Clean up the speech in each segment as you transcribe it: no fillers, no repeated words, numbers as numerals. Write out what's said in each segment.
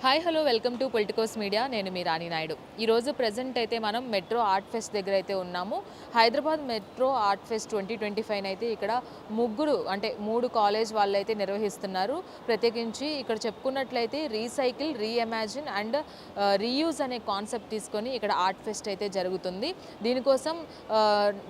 Hi hello welcome to Politicos media. నేను మీ రాణి నాయుడు. ఈరోజు present అయితే మనం మెట్రో ఆర్ట్ ఫెస్ట్ దగ్గర అయితే ఉన్నాము. హైదరాబాద్ మెట్రో ఆర్ట్ ఫెస్ట్ 2025 అయితే ఇక్కడ మూడు కాలేజ్ వాళ్ళు అయితే నిర్వహిస్తున్నారు. ప్రత్యేకించి ఇక్కడ చెప్పుకున్నట్లయితే రీసైకిల్, రీఇమాజిన్ అండ్ రీయూజ్ అనే కాన్సెప్ట్ తీసుకొని ఇక్కడ ఆర్ట్ ఫెస్ట్ అయితే జరుగుతుంది. దీనికోసం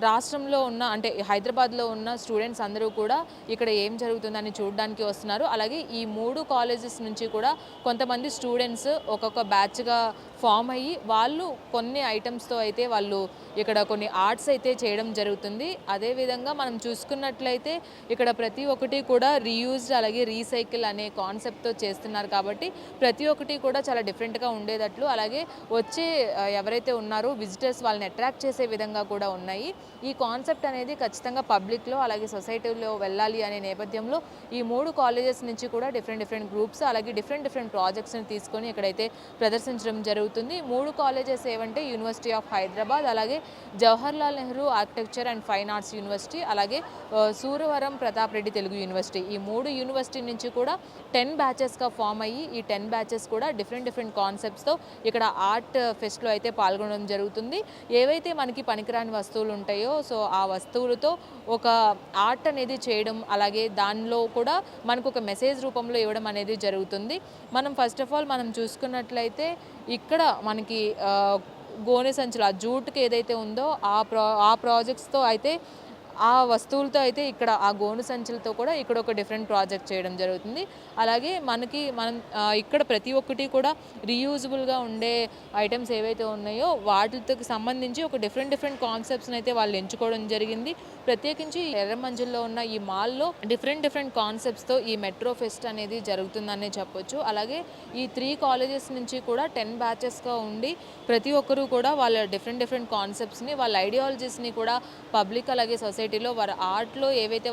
రాష్ట్రంలో ఉన్న హైదరాబాద్లో ఉన్న స్టూడెంట్స్ అందరూ కూడా ఇక్కడ ఏం జరుగుతుందని చూడడానికి వస్తున్నారు. అలాగే ఈ మూడు కాలేజెస్ నుంచి కూడా కొంతమంది స్టూడెంట్స్ ఒక్కొక్క బ్యాచ్గా ఫామ్ అయ్యి వాళ్ళు కొన్ని ఐటమ్స్తో అయితే వాళ్ళు ఇక్కడ కొన్ని ఆర్ట్స్ అయితే చేయడం జరుగుతుంది. అదేవిధంగా మనం చూసుకున్నట్లయితే ఇక్కడ ప్రతి ఒక్కటి కూడా రీయూజ్డ్ అలాగే రీసైకిల్ అనే కాన్సెప్ట్తో చేస్తున్నారు. కాబట్టి ప్రతి ఒక్కటి కూడా చాలా డిఫరెంట్గా ఉండేటట్లు, అలాగే వచ్చే ఎవరైతే ఉన్నారో విజిటర్స్ వాళ్ళని అట్రాక్ట్ చేసే విధంగా కూడా ఉన్నాయి. ఈ కాన్సెప్ట్ అనేది ఖచ్చితంగా పబ్లిక్లో అలాగే సొసైటీలో వెళ్ళాలి అనే నేపథ్యంలో ఈ మూడు కాలేజెస్ నుంచి కూడా డిఫరెంట్ గ్రూప్స్ అలాగే డిఫరెంట్ ప్రాజెక్ట్స్ని తీసుకొని ఇక్కడైతే ప్రదర్శించడం జరుగుతుంది. మూడు కాలేజెస్ ఏవంటే యూనివర్సిటీ ఆఫ్ హైదరాబాద్, అలాగే Jawaharlal Nehru architecture and fine arts university, అలాగే సూరవరం ప్రతాప్ రెడ్డి తెలుగు యూనివర్సిటీ. ఈ మూడు యూనివర్సిటీ నుంచి కూడా 10 బ్యాచెస్గా ఫామ్ అయ్యి ఈ 10 బ్యాచెస్ కూడా డిఫరెంట్ కాన్సెప్ట్స్తో ఇక్కడ ఆర్ట్ ఫెస్ట్లో అయితే పాల్గొనడం జరుగుతుంది. ఏవైతే మనకి పనికిరాని వస్తువులు ఉంటాయో సో ఆ వస్తువులతో ఒక ఆర్ట్ అనేది చేయడం, అలాగే దానిలో కూడా మనకు ఒక మెసేజ్ రూపంలో ఇవ్వడం అనేది జరుగుతుంది. మనం ఫస్ట్ ఆఫ్ ఆల్ మనం చూసుకున్నట్లయితే ఇక్కడ మనకి గోనె సంచులు, ఆ జూట్కి ఏదైతే ఉందో ఆ ప్రాజెక్ట్స్తో అయితే ఆ వస్తువులతో అయితే ఇక్కడ ఆ గోను సంచులతో కూడా ఇక్కడ ఒక డిఫరెంట్ ప్రాజెక్ట్ చేయడం జరుగుతుంది. అలాగే మనం ఇక్కడ ప్రతి ఒక్కటి కూడా రీయూజబుల్గా ఉండే ఐటమ్స్ ఏవైతే ఉన్నాయో వాటితో సంబంధించి ఒక డిఫరెంట్ కాన్సెప్ట్స్ని అయితే వాళ్ళు ఎంచుకోవడం జరిగింది. ప్రత్యేకించి ఎర్రమంజిల్లో ఉన్న ఈ మాల్లో డిఫరెంట్ కాన్సెప్ట్స్తో ఈ మెట్రో ఫెస్ట్ అనేది జరుగుతుందనే చెప్పొచ్చు. అలాగే ఈ 3 కాలేజెస్ నుంచి కూడా 10 బ్యాచెస్గా ఉండి ప్రతి ఒక్కరూ కూడా వాళ్ళ డిఫరెంట్ కాన్సెప్ట్స్ని, వాళ్ళ ఐడియాలజీస్ని కూడా పబ్లిక్ అలాగే సొసైటీలో వారి ఆర్ట్లో ఏవైతే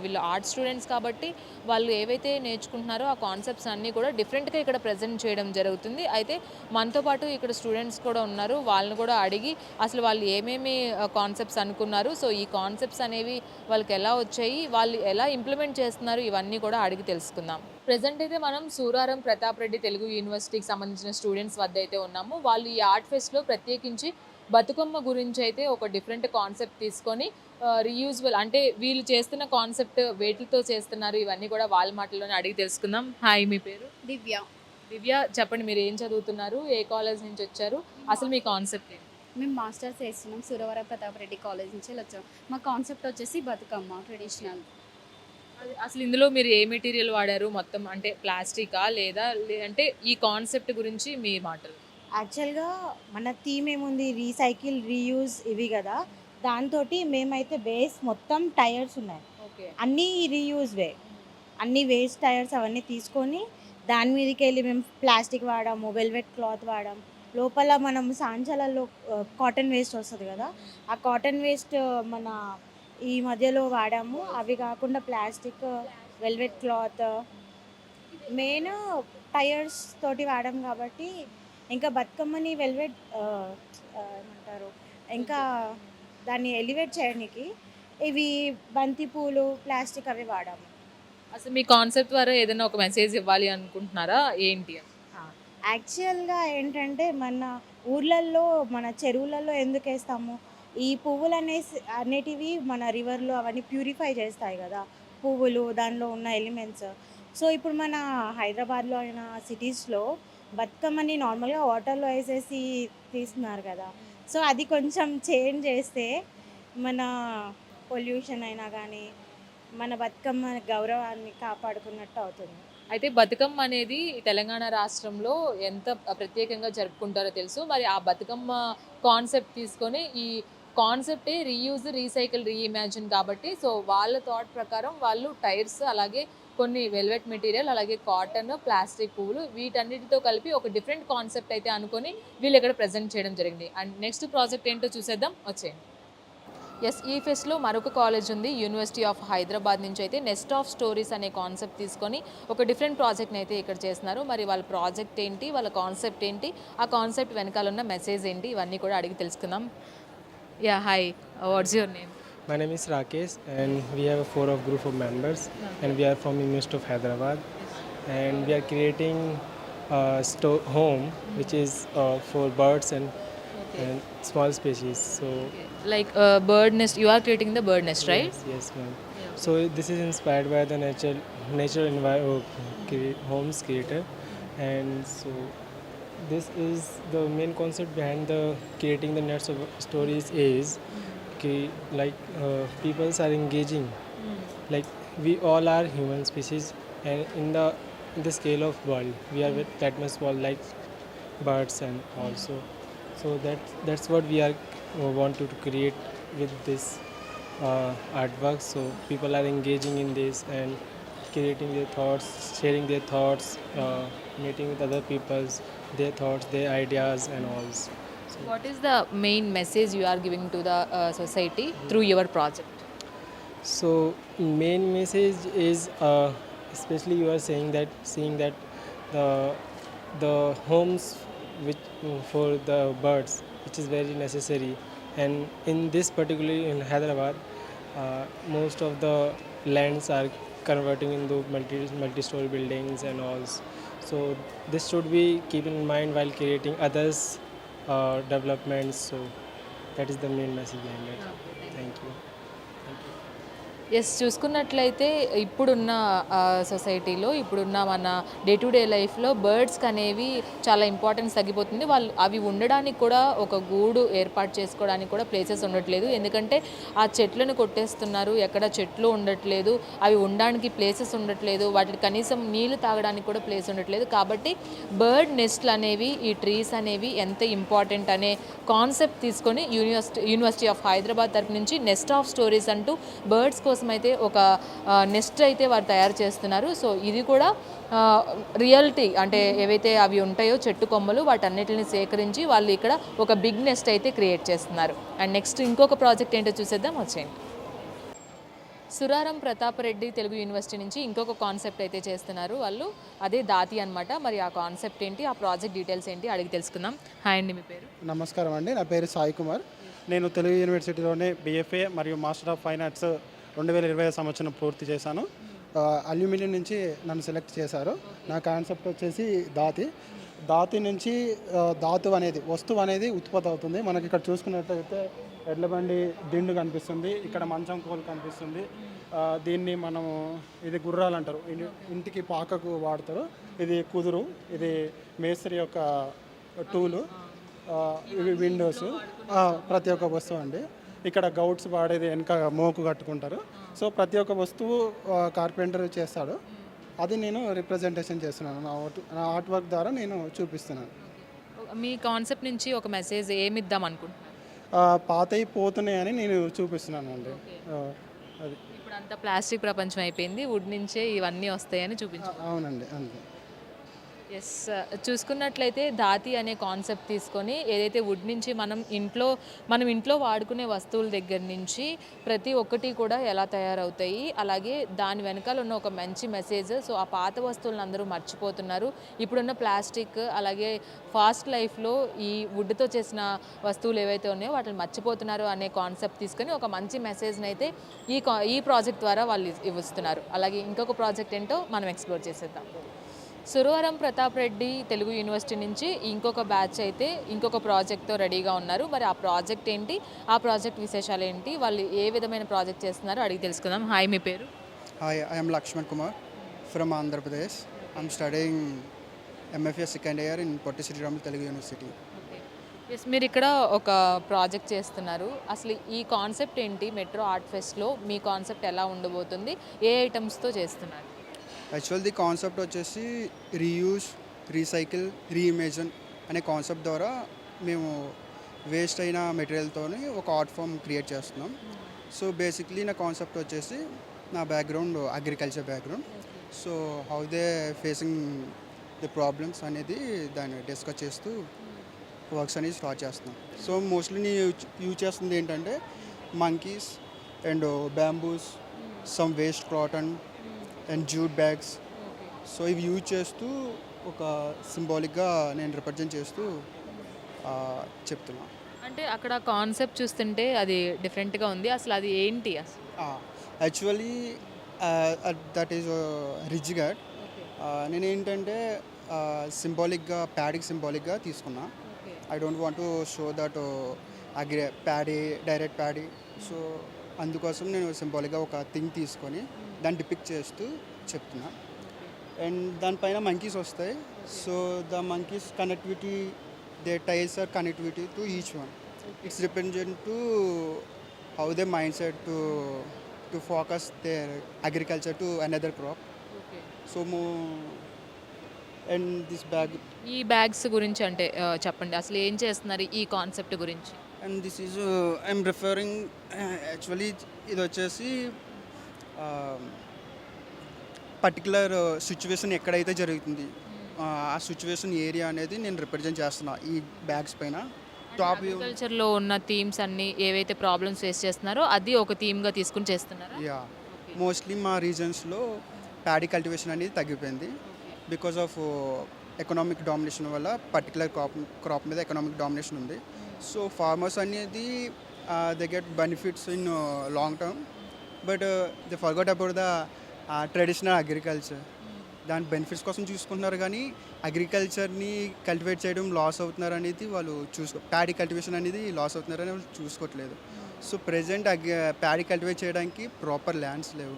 వీళ్ళు ఆర్ట్ స్టూడెంట్స్ కాబట్టి వాళ్ళు ఏవైతే నేర్చుకుంటున్నారో ఆ కాన్సెప్ట్స్ అన్నీ కూడా డిఫరెంట్గా ఇక్కడ ప్రజెంట్ చేయడం జరుగుతుంది. అయితే మనతో పాటు ఇక్కడ స్టూడెంట్స్ కూడా ఉన్నారు. వాళ్ళని కూడా అడిగి అసలు వాళ్ళు ఏమేమి కాన్సెప్ట్స్ అనుకున్నారు, సో ఈ కాన్సెప్ట్స్ అనేవి వాళ్ళకి ఎలా వచ్చాయి, వాళ్ళు ఎలా ఇంప్లిమెంట్ చేస్తున్నారు, ఇవన్నీ కూడా అడిగి తెలుసుకుందాం. ప్రెజెంట్ అయితే మనం సూరారం ప్రతాప్ రెడ్డి తెలుగు యూనివర్సిటీకి సంబంధించిన స్టూడెంట్స్ వద్ద అయితే ఉన్నాము. వాళ్ళు ఈ ఆర్ట్ ఫెస్ట్లో ప్రత్యేకించి బతుకమ్మ గురించి అయితే ఒక డిఫరెంట్ కాన్సెప్ట్ తీసుకొని రీయూజబుల్ వీళ్ళు చేస్తున్న కాన్సెప్ట్ వేటితో చేస్తున్నారు, ఇవన్నీ కూడా వాళ్ళ మాటల్లోనే అడిగి తెలుసుకుందాం. హాయ్, మీ పేరు? దివ్య, చెప్పండి, మీరు ఏం చదువుతున్నారు, ఏ కాలేజ్ నుంచి వచ్చారు, అసలు మీ కాన్సెప్ట్ ఏంటి? మేము మాస్టర్స్ చేస్తున్నాం. సూరవరం ప్రతాప్ రెడ్డి కాలేజ్ నుంచి వచ్చాం. మా కాన్సెప్ట్ వచ్చేసి బతుకమ్మ ట్రెడిషనల్. అసలు ఇందులో మీరు ఏ మెటీరియల్ వాడారు, మొత్తం ప్లాస్టికా లేదా ఈ కాన్సెప్ట్ గురించి మీ మాటలు. యాక్చువల్గా మన థీమ్ ఏముంది, రీసైకిల్, రీయూజ్ ఇవి కదా. దాంతో మేమైతే బేస్ మొత్తం టైర్స్ ఉన్నాయి, ఓకే, అన్నీ రీయూజ్వే. అన్ని వేస్ట్ టైర్స్ అవన్నీ తీసుకొని దాని మీదకి వెళ్ళి మేము ప్లాస్టిక్ వాడాము, వెల్వెట్ క్లాత్ వాడాము. లోపల మనం సాంచాలలో కాటన్ వేస్ట్ వస్తుంది కదా, ఆ కాటన్ వేస్ట్ మన ఈ మధ్యలో వాడాము. అవి కాకుండా plastic, velvet cloth, main tyres తోటి వాడాము. కాబట్టి ఇంకా బతుకమ్మని వెల్వెట్ ఏమంటారు, ఇంకా దాన్ని ఎలివేట్ చేయడానికి ఇవి బంతి పూలు, ప్లాస్టిక్ అవి వాడాము. అసలు మీ కాన్సెప్ట్ ద్వారా ఏదైనా ఒక మెసేజ్ ఇవ్వాలి అనుకుంటున్నారా ఏంటి? యాక్చువల్గా ఏంటంటే మన ఊర్లల్లో, మన చెరువులలో ఎందుకు వేస్తాము, ఈ పువ్వులు అనేటివి మన రివర్లో అవన్నీ ప్యూరిఫై చేస్తాయి కదా పువ్వులు, దానిలో ఉన్న ఎలిమెంట్స్. సో ఇప్పుడు మన హైదరాబాద్లో అయిన సిటీస్లో బతుకమ్మని నార్మల్గా వాటర్లో వేసేసి తీస్తున్నారు కదా. సో అది కొంచెం చేంజ్ చేస్తే మన పొల్యూషన్ అయినా కానీ మన బతుకమ్మ గౌరవాన్ని కాపాడుకున్నట్టు అవుతుంది. అయితే బతుకమ్మ అనేది తెలంగాణ రాష్ట్రంలో ఎంత ప్రత్యేకంగా జరుపుకుంటారో తెలుసు. మరి ఆ బతుకమ్మ కాన్సెప్ట్ తీసుకొని ఈ కాన్సెప్టే రీయూజ్, రీసైకిల్, రీఇమాజిన్ కాబట్టి సో వాళ్ళ థాట్ ప్రకారం వాళ్ళు టైర్స్, అలాగే కొన్ని వెల్వెట్ మెటీరియల్, అలాగే కాటన్, ప్లాస్టిక్ పువ్వులు వీటన్నిటితో కలిపి ఒక డిఫరెంట్ కాన్సెప్ట్ అయితే అనుకొని వీళ్ళు ఇక్కడ ప్రజెంట్ చేయడం జరిగింది. అండ్ నెక్స్ట్ ప్రాజెక్ట్ ఏంటో చూసేద్దాం, వచ్చేయండి. ఎస్, ఈ ఫెస్ట్లో మరొక కాలేజ్ ఉంది, యూనివర్సిటీ ఆఫ్ హైదరాబాద్ నుంచి అయితే నెస్ట్ ఆఫ్ స్టోరీస్ అనే కాన్సెప్ట్ తీసుకొని ఒక డిఫరెంట్ ప్రాజెక్ట్ని అయితే ఇక్కడ చేస్తున్నారు. మరి వాళ్ళ ప్రాజెక్ట్ ఏంటి, వాళ్ళ కాన్సెప్ట్ ఏంటి, ఆ కాన్సెప్ట్ వెనకాల ఉన్న మెసేజ్ ఏంటి, ఇవన్నీ కూడా అడిగి తెలుసుకుందాం. Yeah, hi, what's your name? My name is Rakesh and we have a group of members and we are from University of Hyderabad and we are creating home which is for birds and small species. So Like bird nest, you are creating the bird nest, right? yes, ma'am. So this is inspired by the homes creator, and so this is the main concept behind the creating the nets of stories is like peoples are engaging, like we all are human species, and in the scale of world we are that much small like birds and also, so that's what we are wanted to create with this artwork. So people are engaging in this and creating their thoughts, sharing their thoughts, meeting with other people's their thoughts, their ideas and all. So What is the main message you are giving to the society through your project? So main message is especially you are saying that seeing that the homes which for the birds which is very necessary, and in this particularly in Hyderabad most of the lands are converting into multi-story buildings and all. So this should be keep in mind while creating others developments. So that is the main message behind it. Thank you. Yes, చూసుకున్నట్లయితే ఇప్పుడున్న సొసైటీలో ఇప్పుడున్న మన day to day లైఫ్లో బర్డ్స్కి అనేవి చాలా importance తగ్గిపోతుంది. వాళ్ళు అవి ఉండడానికి కూడా ఒక గూడు ఏర్పాటు చేసుకోవడానికి కూడా ప్లేసెస్ ఉండట్లేదు. ఎందుకంటే ఆ చెట్లను కొట్టేస్తున్నారు, ఎక్కడ చెట్లు ఉండట్లేదు, అవి ఉండడానికి ప్లేసెస్ ఉండట్లేదు, వాటికి కనీసం నీళ్లు తాగడానికి కూడా ప్లేస్ ఉండట్లేదు. కాబట్టి బర్డ్ నెస్ట్లు అనేవి, ఈ ట్రీస్ అనేవి ఎంత ఇంపార్టెంట్ అనే కాన్సెప్ట్ తీసుకొని యూనివర్సిటీ ఆఫ్ హైదరాబాద్ తరపు నుంచి నెస్ట్ ఆఫ్ స్టోరీస్ అంటూ బర్డ్స్ కోసం అయితే ఒక నెస్ట్ అయితే వారు తయారు చేస్తున్నారు. సో ఇది కూడా రియాలిటీ అంటే ఏవైతే అవి ఉంటాయో చెట్టు కొమ్మలు వాటన్నిటిని సేకరించి వాళ్ళు ఇక్కడ ఒక బిగ్ నెస్ట్ అయితే క్రియేట్ చేస్తున్నారు. అండ్ నెక్స్ట్ ఇంకొక ప్రాజెక్ట్ ఏంటో చూసేద్దాం, వచ్చేయండి. సురారం ప్రతాప్ రెడ్డి తెలుగు యూనివర్సిటీ నుంచి ఇంకొక కాన్సెప్ట్ అయితే చేస్తున్నారు వాళ్ళు, అదే దాతి అనమాట. మరి ఆ కాన్సెప్ట్ ఏంటి, ఆ ప్రాజెక్ట్ డీటెయిల్స్ ఏంటి అడిగి తెలుసుకుందాం. హాయ్ అండి, మీ పేరు? నమస్కారం అండి, నా పేరు సాయి కుమార్. నేను తెలుగు యూనివర్సిటీలోనే BFA మరియు మాస్టర్ ఆఫ్ ఫైన్ ఆర్ట్స్ 2020 సంవత్సరం పూర్తి చేశాను. అల్యూమినియం నుంచి నన్ను సెలెక్ట్ చేశారు. నా కాన్సెప్ట్ వచ్చేసి దాతి నుంచి ధాతు అనేది వస్తువు అనేది ఉత్పత్తి అవుతుంది. మనకి ఇక్కడ చూసుకున్నట్లయితే ఎడ్లబండి దిండు కనిపిస్తుంది, ఇక్కడ మంచం కోలు కనిపిస్తుంది. దీన్ని మనము ఇది గుర్రాలు అంటారు, ఇంటికి పాకకు వాడతారు. ఇది కుదురు, ఇది మేస్త్రి యొక్క టూలు, ఇవి విండోస్, ప్రతి ఒక్క వస్తువు అండి. ఇక్కడ గౌట్స్ వాడేది వెనక మోకు కట్టుకుంటారు. సో ప్రతి ఒక్క వస్తువు కార్పెంటర్ చేస్తాడు. అది నేను రిప్రజెంటేషన్ చేస్తున్నాను, నా ఆర్ట్ వర్క్ ద్వారా నేను చూపిస్తున్నాను. మీ కాన్సెప్ట్ నుంచి ఒక మెసేజ్ ఏమిద్దాం అనుకుంటున్నారు? పాతయి పోతున్నాయని నేను చూపిస్తున్నాను అండి. అది ఇప్పుడు అంతా ప్లాస్టిక్ ప్రపంచం అయిపోయింది, వుడ్ నుంచే ఇవన్నీ వస్తాయని చూపించారు. అవునండి, అంతే. ఎస్, చూసుకున్నట్లయితే దాతి అనే కాన్సెప్ట్ తీసుకొని ఏదైతే వుడ్ నుంచి మనం ఇంట్లో వాడుకునే వస్తువుల దగ్గర నుంచి ప్రతి ఒక్కటి కూడా ఎలా తయారవుతాయి, అలాగే దాని వెనకాల ఉన్న ఒక మంచి మెసేజ్. సో ఆ పాత వస్తువులను అందరూ మర్చిపోతున్నారు. ఇప్పుడున్న ప్లాస్టిక్ అలాగే ఫాస్ట్ లైఫ్లో ఈ వుడ్తో చేసిన వస్తువులు ఏవైతే ఉన్నాయో వాటిని మర్చిపోతున్నారు అనే కాన్సెప్ట్ తీసుకొని ఒక మంచి మెసేజ్ని అయితే ఈ ప్రాజెక్ట్ ద్వారా వాళ్ళు ఇస్తున్నారు. అలాగే ఇంకొక ప్రాజెక్ట్ ఏంటో మనం ఎక్స్ప్లోర్ చేసేద్దాం. సురవరం ప్రతాప్ రెడ్డి తెలుగు యూనివర్సిటీ నుంచి ఇంకొక బ్యాచ్ అయితే ఇంకొక ప్రాజెక్ట్తో రెడీగా ఉన్నారు. మరి ఆ ప్రాజెక్ట్ ఏంటి, ఆ ప్రాజెక్ట్ విశేషాలు ఏంటి, వాళ్ళు ఏ విధమైన ప్రాజెక్ట్ చేస్తున్నారో అడిగి తెలుసుకుందాం. హాయ్, మీ పేరు? Hi, I'm Lakshman Kumar from Andhra Pradesh. I'm studying MFA second year in Potti Sriramulu Telugu university. Yes, మీరు ఇక్కడ ఒక ప్రాజెక్ట్ చేస్తున్నారు. అసలు ఈ కాన్సెప్ట్ ఏంటి, మెట్రో ఆర్ట్ ఫెస్ట్లో మీ కాన్సెప్ట్ ఎలా ఉండబోతుంది, ఏ ఐటమ్స్తో చేస్తున్నారు? యాక్చువల్ ది కాన్సెప్ట్ వచ్చేసి రీయూజ్, రీసైకిల్, రీఇమేజిన్ అనే కాన్సెప్ట్ ద్వారా మేము వేస్ట్ అయిన మెటీరియల్తో ఒక ఆర్ట్ ఫామ్ క్రియేట్ చేస్తున్నాం. సో బేసిక్లీ నా కాన్సెప్ట్ వచ్చేసి నా background agriculture background. So how they facing the problems అనేది దాన్ని డిస్కస్ చేస్తూ వర్క్స్ అనేది స్టార్ట్ చేస్తున్నాం. సో మోస్ట్లీ నేను యూజ్ చేస్తుంది ఏంటంటే monkeys and bamboos, some waste cotton and jute bags. So ఇవి యూజ్ చేస్తూ ఒక సింబాలిక్గా నేను రిప్రజెంట్ చేస్తూ చెప్తున్నాను. అంటే అక్కడ కాన్సెప్ట్ చూస్తుంటే అది డిఫరెంట్గా ఉంది. అసలు అది ఏంటి? అసలు actually that is rich God. నేనేంటంటే సింబాలిక్గా ప్యాడీకి సింబాలిక్గా తీసుకున్నా. I don't want to show that paddy direct paddy. So అందుకోసం నేను సింబాలిక్గా ఒక థింగ్ తీసుకొని దాన్ని డిపిక్ట్ చేస్తూ చెప్తున్నా. అండ్ దానిపైన మంకీస్ వస్తాయి. So the monkeys connectivity, they tiles are connectivity to each one. It's dependent to how they mindset to focus their agriculture to another crop. So and this bag ఈ bags గురించి అంటే చెప్పండి, అసలు ఏం చేస్తున్నారు ఈ concept గురించి? And this is I'm referring actually ఇది వచ్చేసి పర్టికులర్ సిచ్యువేషన్ ఎక్కడైతే జరుగుతుంది ఆ సిచ్యువేషన్ ఏరియా అనేది నేను రిప్రజెంట్ చేస్తున్నా ఈ బ్యాగ్స్ పైన. టాప్ అగ్రికల్చర్లో ఉన్న థీమ్స్ అన్ని ఏవైతే ప్రాబ్లమ్స్ ఫేస్ చేస్తున్నారో అది ఒక థీమ్గా తీసుకుని చేస్తున్నారా? యా, మోస్ట్లీ మా రీజన్స్లో ప్యాడీ కల్టివేషన్ అనేది తగ్గిపోయింది బికాస్ ఆఫ్ ఎకనామిక్ డామినేషన్ వల్ల. పర్టికులర్ క్రాప్ మీద ఎకనామిక్ డామినేషన్ ఉంది. సో ఫార్మర్స్ అనేది they get benefits in long term, but they forgot about the traditional agriculture. దాని బెనిఫిట్స్ కోసం చూసుకుంటున్నారు కానీ అగ్రికల్చర్ని కల్టివేట్ చేయడం లాస్ అవుతున్నారు అనేది వాళ్ళు ప్యాడీ కల్టివేషన్ అనేది లాస్ అవుతున్నారని వాళ్ళు చూసుకోవట్లేదు. సో ప్రెజెంట్ ప్యాడీ కల్టివేట్ చేయడానికి ప్రాపర్ ల్యాండ్స్ లేవు.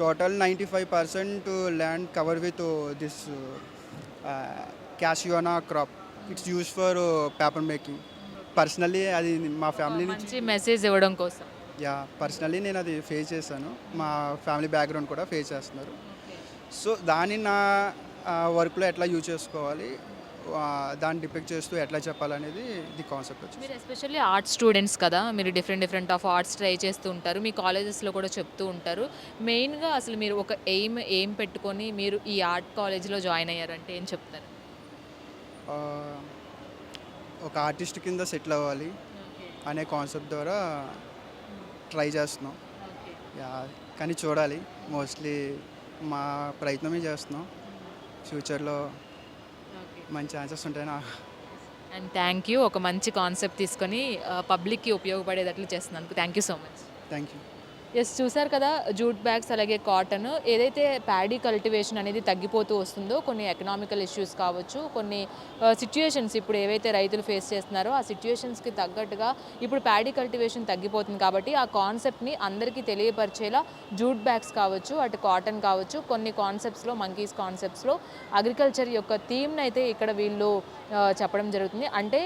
Total 95% land cover with this casuarina crop. It's use for paper making. Personally అది మా ఫ్యామిలీ నుంచి మంచి మెసేజ్ ఇవ్వడం కోసం. యా, పర్సనల్లీ నేను అది ఫేస్ చేశాను. మా ఫ్యామిలీ బ్యాక్గ్రౌండ్ కూడా ఫేస్ చేస్తున్నారు. సో దాన్ని నా వర్క్లో ఎట్లా యూజ్ చేసుకోవాలి, దాన్ని డిపెక్ట్ చేస్తూ ఎట్లా చెప్పాలనేది ది కాన్సెప్ట్ వచ్చి. మీరు ఎస్పెషల్లీ ఆర్ట్స్ స్టూడెంట్స్ కదా, మీరు డిఫరెంట్ ఆఫ్ ఆర్ట్స్ ట్రై చేస్తూ ఉంటారు, మీ కాలేజెస్లో కూడా చెప్తూ ఉంటారు. మెయిన్గా అసలు మీరు ఒక ఎయిమ్ పెట్టుకొని మీరు ఈ ఆర్ట్ కాలేజ్లో జాయిన్ అయ్యారంటే ఏం చెప్తారు? ఒక ఆర్టిస్ట్ కింద సెటిల్ అవ్వాలి అనే కాన్సెప్ట్ ద్వారా ట్రై చేస్తున్నాం. యా, కానీ చూడాలి. మోస్ట్లీ మా ప్రయత్నమే చేస్తున్నాం. ఫ్యూచర్లో మంచి ఛాన్సెస్ ఉంటాయని అండ్ థ్యాంక్ యూ, ఒక మంచి కాన్సెప్ట్ తీసుకొని పబ్లిక్కి ఉపయోగపడేటట్లు చేస్తున్నందుకు thank you so much. Thank you. Yes, చూసారు కదా, జూట్ బ్యాగ్స్ అలాగే కాటన్, ఏదైతే ప్యాడీ కల్టివేషన్ అనేది తగ్గిపోతూ వస్తుందో కొన్ని ఎకనామికల్ ఇష్యూస్ కావచ్చు, కొన్ని సిచ్యుయేషన్స్ ఇప్పుడు ఏవైతే రైతులు ఫేస్ చేస్తున్నారో ఆ సిచ్యుయేషన్స్కి తగ్గట్టుగా ఇప్పుడు ప్యాడీ కల్టివేషన్ తగ్గిపోతుంది కాబట్టి ఆ కాన్సెప్ట్ని అందరికీ తెలియపరిచేలా జూట్ బ్యాగ్స్ కావచ్చు, అటు కాటన్ కావచ్చు, కొన్ని కాన్సెప్ట్స్లో మంకీస్ కాన్సెప్ట్స్లో అగ్రికల్చర్ యొక్క థీమ్ని అయితే ఇక్కడ వీళ్ళు చెప్పడం జరుగుతుంది. అంటే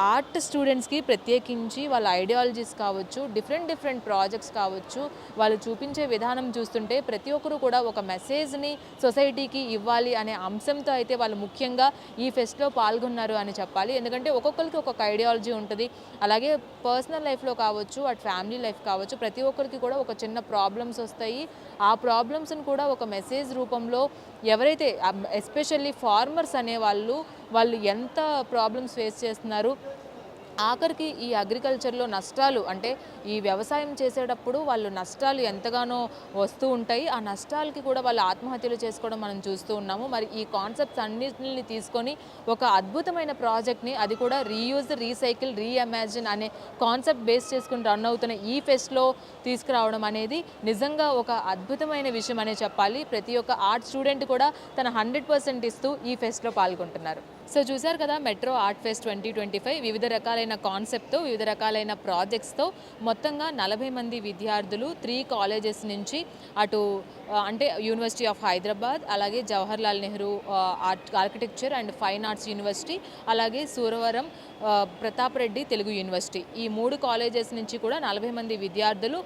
ఆర్ట్ స్టూడెంట్స్కి ప్రత్యేకించి వాళ్ళ ఐడియాలజీస్ కావచ్చు, డిఫరెంట్ ప్రాజెక్ట్స్ కావచ్చు, వాళ్ళు చూపించే విధానం చూస్తుంటే ప్రతి ఒక్కరు కూడా ఒక మెసేజ్ని సొసైటీకి ఇవ్వాలి అనే అంశంతో అయితే వాళ్ళు ముఖ్యంగా ఈ ఫెస్ట్లో పాల్గొన్నారు అని చెప్పాలి. ఎందుకంటే ఒక్కొక్కరికి ఒక్కొక్క ఐడియాలజీ ఉంటుంది. అలాగే పర్సనల్ లైఫ్లో కావచ్చు, అటు ఫ్యామిలీ లైఫ్ కావచ్చు, ప్రతి ఒక్కరికి కూడా ఒక చిన్న ప్రాబ్లమ్స్ వస్తాయి. ఆ ప్రాబ్లమ్స్ని కూడా ఒక మెసేజ్ రూపంలో ఎవరైతే ఎస్పెషల్లీ ఫార్మర్స్ అనేవాళ్ళు వాళ్ళు ఎంత ప్రాబ్లమ్స్ ఫేస్ చేస్తున్నారు, ఆఖరికి ఈ అగ్రికల్చర్లో నష్టాలు అంటే ఈ వ్యవసాయం చేసేటప్పుడు వాళ్ళు నష్టాలు ఎంతగానో వస్తూ ఉంటాయి. ఆ నష్టాలకి కూడా వాళ్ళు ఆత్మహత్యలు చేసుకోవడం మనం చూస్తూ ఉన్నాము. మరి ఈ కాన్సెప్ట్స్ అన్నిటిని తీసుకొని ఒక అద్భుతమైన ప్రాజెక్ట్ని, అది కూడా రీయూజ్, రీసైకిల్, రీఇమాజిన్ అనే కాన్సెప్ట్ బేస్ చేసుకుని రన్ అవుతున్న ఈ ఫెస్ట్లో తీసుకురావడం అనేది నిజంగా ఒక అద్భుతమైన విషయం అనే చెప్పాలి. ప్రతి ఒక్క ఆర్ట్ స్టూడెంట్ కూడా తన 100% ఇస్తూ ఈ ఫెస్ట్లో పాల్గొంటున్నారు. సో చూసారు కదా, మెట్రో ఆర్ట్ ఫెస్ట్ 2025 వివిధ రకాలైన కాన్సెప్ట్తో, వివిధ రకాలైన ప్రాజెక్ట్స్తో మొత్తంగా 40 మంది విద్యార్థులు 3 కాలేజెస్ నుంచి అటు అంటే యూనివర్సిటీ ఆఫ్ హైదరాబాద్, అలాగే Jawaharlal Nehru architecture and fine arts university, అలాగే సూరవరం ప్రతాప్ రెడ్డి తెలుగు యూనివర్సిటీ, ఈ 3 కాలేజెస్ నుంచి కూడా 40 మంది విద్యార్థులు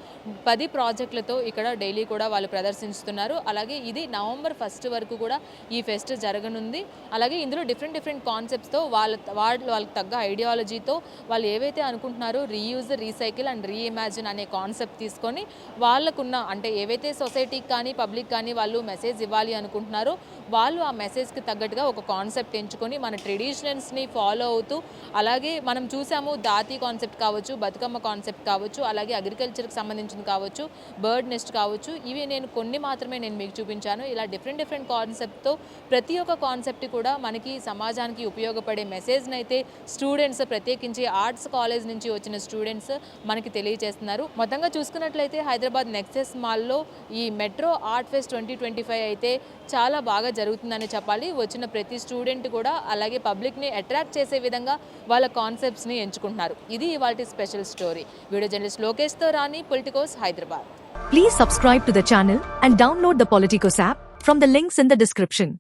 10 ప్రాజెక్టులతో ఇక్కడ డైలీ కూడా వాళ్ళు ప్రదర్శిస్తున్నారు. అలాగే ఇది నవంబర్ 1 వరకు కూడా ఈ ఫెస్ట్ జరగనుంది. అలాగే ఇందులో డిఫరెంట్ కాన్సెప్ట్స్తో వాళ్ళకి తగ్గ ఐడియాలజీతో వాళ్ళు ఏవైతే అనుకుంటున్నారో రీయూజ్, రీసైకిల్ అండ్ రీఇమాజిన్ అనే కాన్సెప్ట్ తీసుకొని వాళ్ళకున్న అంటే ఏవైతే సొసైటీకి కానీ పబ్లిక్ కానీ వాళ్ళు మెసేజ్ ఇవ్వాలి అనుకుంటున్నారో వాళ్ళు ఆ మెసేజ్కి తగ్గట్టుగా ఒక కాన్సెప్ట్ ఎంచుకొని మన ట్రెడిషనల్స్ని ఫాలో అవుతూ, అలాగే మనం చూసాము దాతి కాన్సెప్ట్ కావచ్చు, బతుకమ్మ కాన్సెప్ట్ కావచ్చు, అలాగే అగ్రికల్చర్కి సంబంధించింది కావచ్చు, బర్డ్ నెస్ట్ కావచ్చు, ఇవి నేను కొన్ని మాత్రమే మీకు చూపించాను. ఇలా డిఫరెంట్ కాన్సెప్ట్తో ప్రతి ఒక్క కాన్సెప్ట్ కూడా మనకి సమాజానికి సమాజానికి ఉపయోగపడే మెసేజ్ని అయితే స్టూడెంట్స్, ప్రత్యేకించి ఆర్ట్స్ కాలేజ్ నుంచి వచ్చిన స్టూడెంట్స్ మనకి తెలియజేస్తున్నారు. మొత్తంగా చూసుకున్నట్లయితే హైదరాబాద్ నెక్సెస్ మాల్లో ఈ మెట్రో ఆర్ట్ ఫెస్ట్ 2025 అయితే చాలా బాగా జరుగుతుందని చెప్పాలి. వచ్చిన ప్రతి స్టూడెంట్ కూడా అలాగే పబ్లిక్ని అట్రాక్ట్ చేసే విధంగా వాళ్ళ కాన్సెప్ట్స్ని ఎంచుకుంటున్నారు. ఇది ఇవాల్టి స్పెషల్ స్టోరీ. వీడియో జర్నలిస్ట్ లోకేష్తో Rani, Politicos, Hyderabad. Please subscribe to the channel and download the Politicos app from the links in the description.